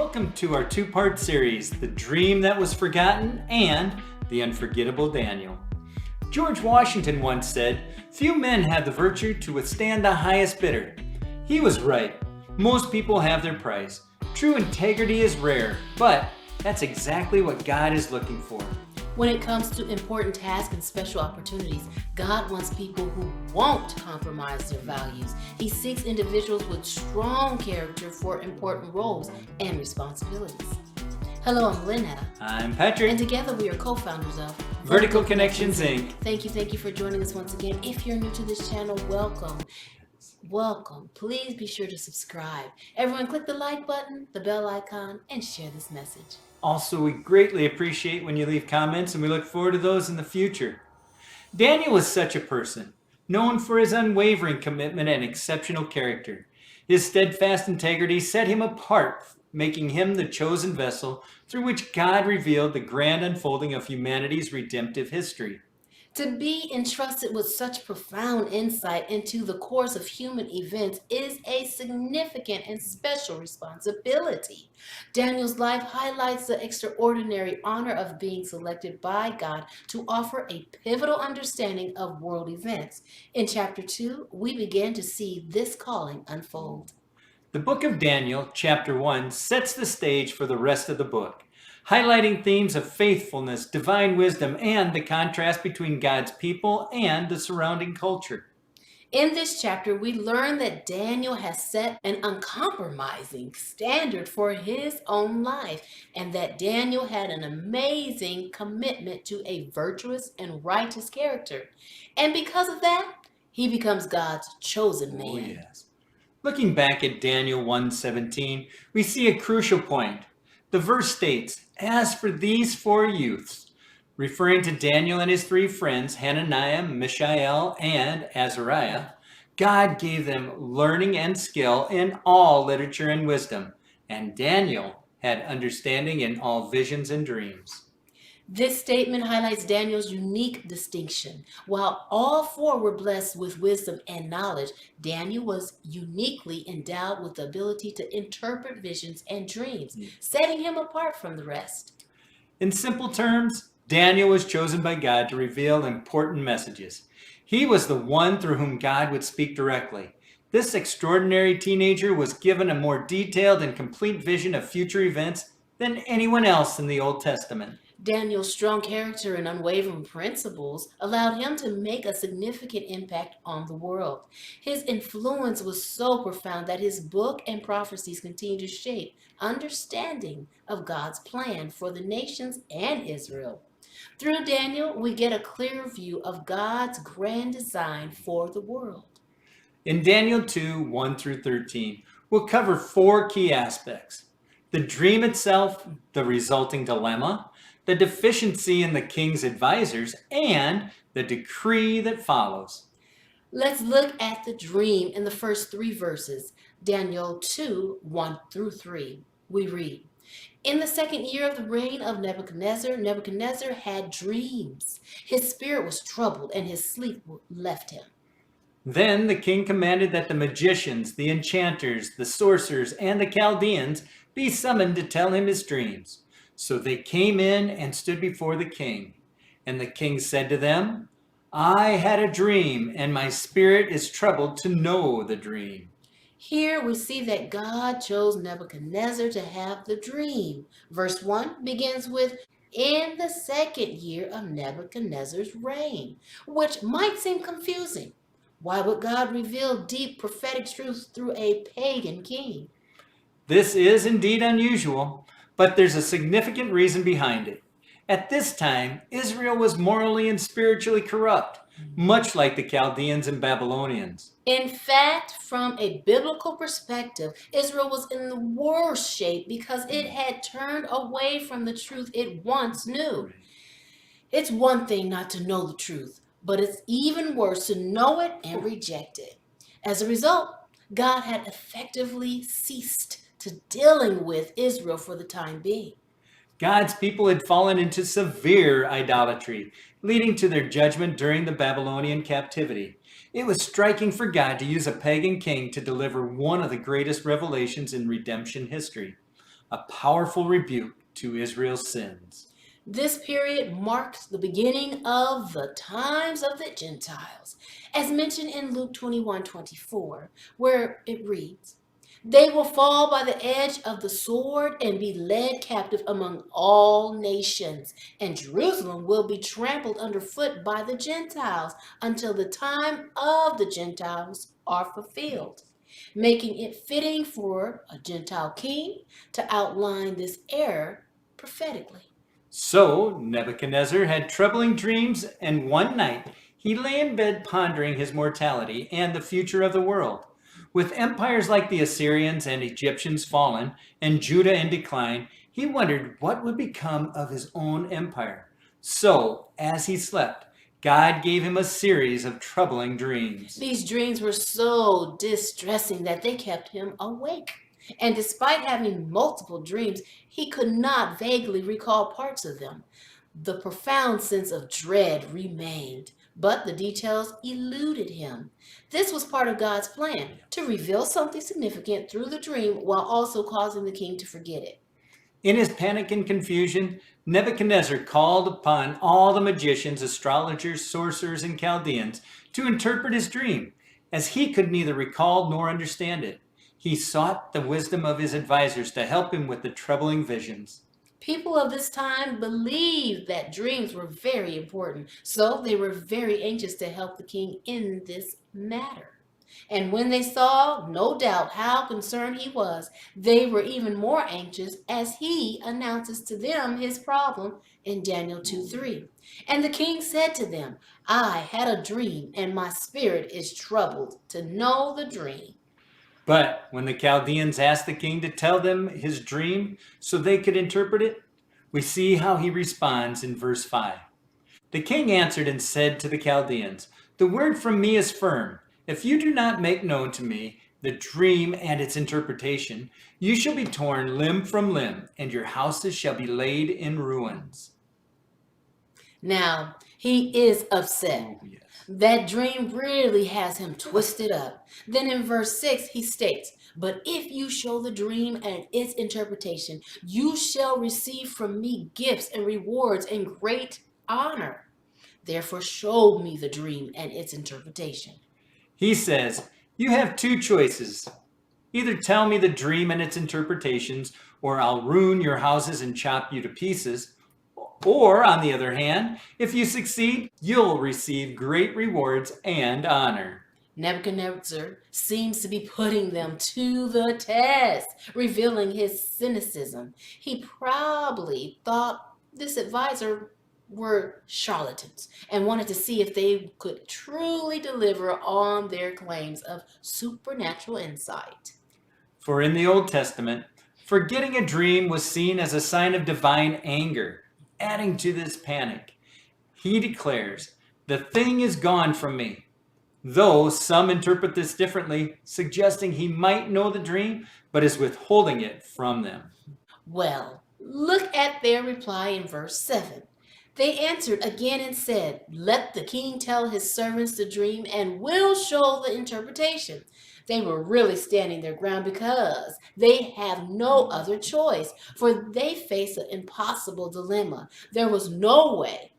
Welcome to our two-part series, The Dream That Was Forgotten and The Unforgettable Daniel. George Washington once said, "Few men have the virtue to withstand the highest bidder." He was right. Most people have their price. True integrity is rare, but that's exactly what God is looking for. When it comes to important tasks and special opportunities, God wants people who won't compromise their values. He seeks individuals with strong character for important roles and responsibilities. Hello, I'm Linnetta. I'm Patrick. And together we are co-founders of Vertical Connections, Inc. Thank you for joining us once again. If you're new to this channel, welcome. Please be sure to subscribe. Everyone click the like button, the bell icon, and share this message. Also, we greatly appreciate when you leave comments, and we look forward to those in the future. Daniel was such a person, known for his unwavering commitment and exceptional character. His steadfast integrity set him apart, making him the chosen vessel through which God revealed the grand unfolding of humanity's redemptive history. To be entrusted with such profound insight into the course of human events is a significant and special responsibility. Daniel's life highlights the extraordinary honor of being selected by God to offer a pivotal understanding of world events. In chapter 2, we begin to see this calling unfold. The book of Daniel, chapter 1, sets the stage for the rest of the book, highlighting themes of faithfulness, divine wisdom, and the contrast between God's people and the surrounding culture. In this chapter, we learn that Daniel has set an uncompromising standard for his own life, and that Daniel had an amazing commitment to a virtuous and righteous character. And because of that, he becomes God's chosen man. Oh, yes. Looking back at Daniel 1:17, we see a crucial point. The verse states, "As for these four youths," referring to Daniel and his three friends, Hananiah, Mishael, and Azariah, "God gave them learning and skill in all literature and wisdom, and Daniel had understanding in all visions and dreams." This statement highlights Daniel's unique distinction. While all four were blessed with wisdom and knowledge, Daniel was uniquely endowed with the ability to interpret visions and dreams, setting him apart from the rest. In simple terms, Daniel was chosen by God to reveal important messages. He was the one through whom God would speak directly. This extraordinary teenager was given a more detailed and complete vision of future events than anyone else in the Old Testament. Daniel's strong character and unwavering principles allowed him to make a significant impact on the world. His influence was so profound that his book and prophecies continue to shape understanding of God's plan for the nations and Israel. Through Daniel, we get a clear view of God's grand design for the world. In Daniel 2, 1 through 13, we'll cover four key aspects: the dream itself, the resulting dilemma, the deficiency in the king's advisors, and the decree that follows. Let's look at the dream in the first three verses. Daniel 2, 1 through 3. We read, "In the second year of the reign of Nebuchadnezzar, Nebuchadnezzar had dreams. His spirit was troubled, and his sleep left him. Then the king commanded that the magicians, the enchanters, the sorcerers, and the Chaldeans be summoned to tell him his dreams. So they came in and stood before the king. And the king said to them, 'I had a dream, and my spirit is troubled to know the dream.'" Here we see that God chose Nebuchadnezzar to have the dream. Verse 1 begins with, "In the second year of Nebuchadnezzar's reign," which might seem confusing. Why would God reveal deep prophetic truths through a pagan king? This is indeed unusual, but there's a significant reason behind it. At this time, Israel was morally and spiritually corrupt, much like the Chaldeans and Babylonians. In fact, from a biblical perspective, Israel was in the worst shape because it had turned away from the truth it once knew. It's one thing not to know the truth, but it's even worse to know it and reject it. As a result, God had effectively ceased to dealing with Israel for the time being. God's people had fallen into severe idolatry, leading to their judgment during the Babylonian captivity. It was striking for God to use a pagan king to deliver one of the greatest revelations in redemption history. a powerful rebuke to Israel's sins. This period marked the beginning of the times of the Gentiles, as mentioned in Luke 21:24, where it reads, "They will fall by the edge of the sword and be led captive among all nations, and Jerusalem will be trampled underfoot by the Gentiles until the time of the Gentiles are fulfilled," making it fitting for a Gentile king to outline this error prophetically. So Nebuchadnezzar had troubling dreams, and one night he lay in bed pondering his mortality and the future of the world. With empires like the Assyrians and Egyptians fallen and Judah in decline, he wondered what would become of his own empire. So, as he slept, God gave him a series of troubling dreams. These dreams were so distressing that they kept him awake. And despite having multiple dreams, he could not vaguely recall parts of them. The profound sense of dread remained, but the details eluded him. This was part of God's plan, to reveal something significant through the dream while also causing the king to forget it. In his panic and confusion, Nebuchadnezzar called upon all the magicians, astrologers, sorcerers, and Chaldeans to interpret his dream, as he could neither recall nor understand it. He sought the wisdom of his advisors to help him with the troubling visions. People of this time believed that dreams were very important, so they were very anxious to help the king in this matter. And when they saw, no doubt, how concerned he was, they were even more anxious as he announces to them his problem in Daniel 2:3. And the king said to them, "I had a dream, and my spirit is troubled to know the dream." But when the Chaldeans asked the king to tell them his dream so they could interpret it, we see how he responds in verse 5. The king answered and said to the Chaldeans, "The word from me is firm. If you do not make known to me the dream and its interpretation, you shall be torn limb from limb, and your houses shall be laid in ruins." Now, he is upset. Oh, yes. That dream really has him twisted up. Then in verse 6, he states, "But if you show the dream and its interpretation, you shall receive from me gifts and rewards and great honor. Therefore, show me the dream and its interpretation." He says, you have two choices. Either tell me the dream and its interpretations, or I'll ruin your houses and chop you to pieces. Or, on the other hand, if you succeed, you'll receive great rewards and honor. Nebuchadnezzar seems to be putting them to the test, revealing his cynicism. He probably thought this advisor were charlatans and wanted to see if they could truly deliver on their claims of supernatural insight. For in the Old Testament, forgetting a dream was seen as a sign of divine anger. Adding to this panic, he declares, "The thing is gone from me." Though some interpret this differently, suggesting he might know the dream, but is withholding it from them. Well, look at their reply in verse 7. They answered again and said, "Let the king tell his servants the dream, and we'll show the interpretation." They were really standing their ground because they have no other choice, for they face an impossible dilemma. There was no way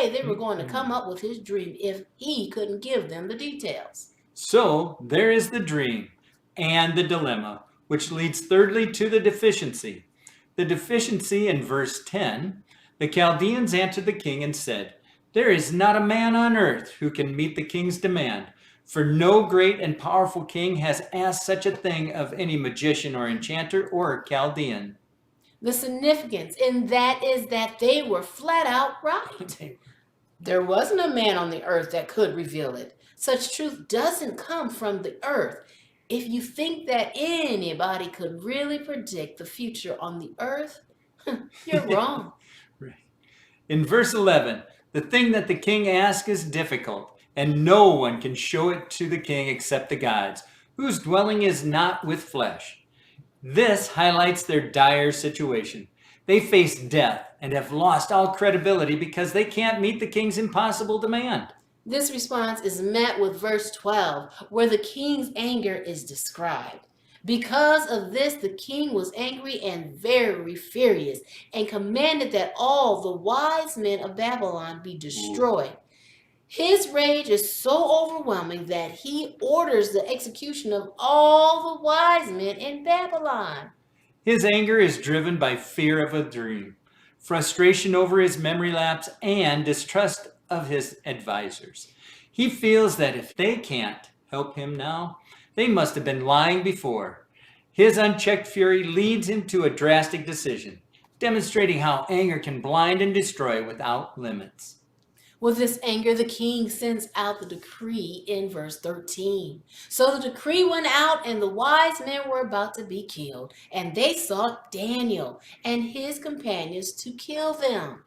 they were going to come up with his dream if he couldn't give them the details. So there is the dream and the dilemma, which leads thirdly to the deficiency. The deficiency in verse 10, the Chaldeans answered the king and said, "There is not a man on earth who can meet the king's demand. For no great and powerful king has asked such a thing of any magician or enchanter or Chaldean." The significance in that is that they were flat out right. There wasn't a man on the earth that could reveal it. Such truth doesn't come from the earth. If you think that anybody could really predict the future on the earth, you're wrong. Right. In verse 11, the thing that the king asks is difficult, and no one can show it to the king except the gods, whose dwelling is not with flesh. This highlights their dire situation. They face death and have lost all credibility because they can't meet the king's impossible demand. This response is met with verse 12, where the king's anger is described. Because of this, the king was angry and very furious, and commanded that all the wise men of Babylon be destroyed. His rage is so overwhelming that he orders the execution of all the wise men in Babylon. His anger is driven by fear of a dream, frustration over his memory lapse, and distrust of his advisors. He feels that if they can't help him now, they must have been lying before. His unchecked fury leads him to a drastic decision, demonstrating how anger can blind and destroy without limits. With this anger, the king sends out the decree in verse 13. So the decree went out, and the wise men were about to be killed, and they sought Daniel and his companions to kill them.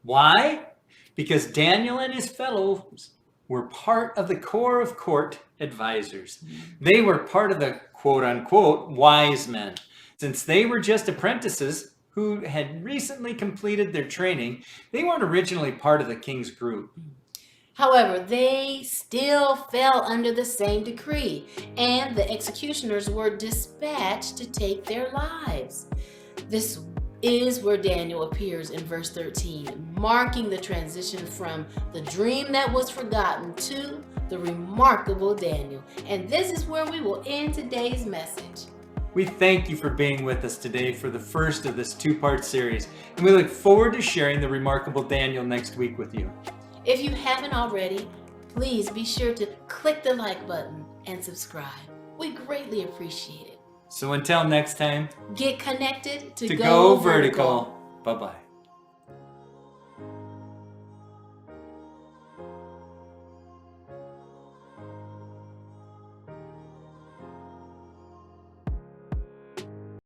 Why? Because Daniel and his fellows were part of the core of court advisors. They were part of the quote-unquote wise men. Since they were just apprentices who had recently completed their training, they weren't originally part of the king's group. However, they still fell under the same decree, and the executioners were dispatched to take their lives. This is where Daniel appears in verse 13, marking the transition from the dream that was forgotten to the remarkable Daniel. And this is where we will end today's message. We thank you for being with us today for the first of this two-part series, and we look forward to sharing the remarkable Daniel next week with you. If you haven't already, please be sure to click the like button and subscribe. We greatly appreciate it. So until next time, Get connected to go vertical. Bye-bye.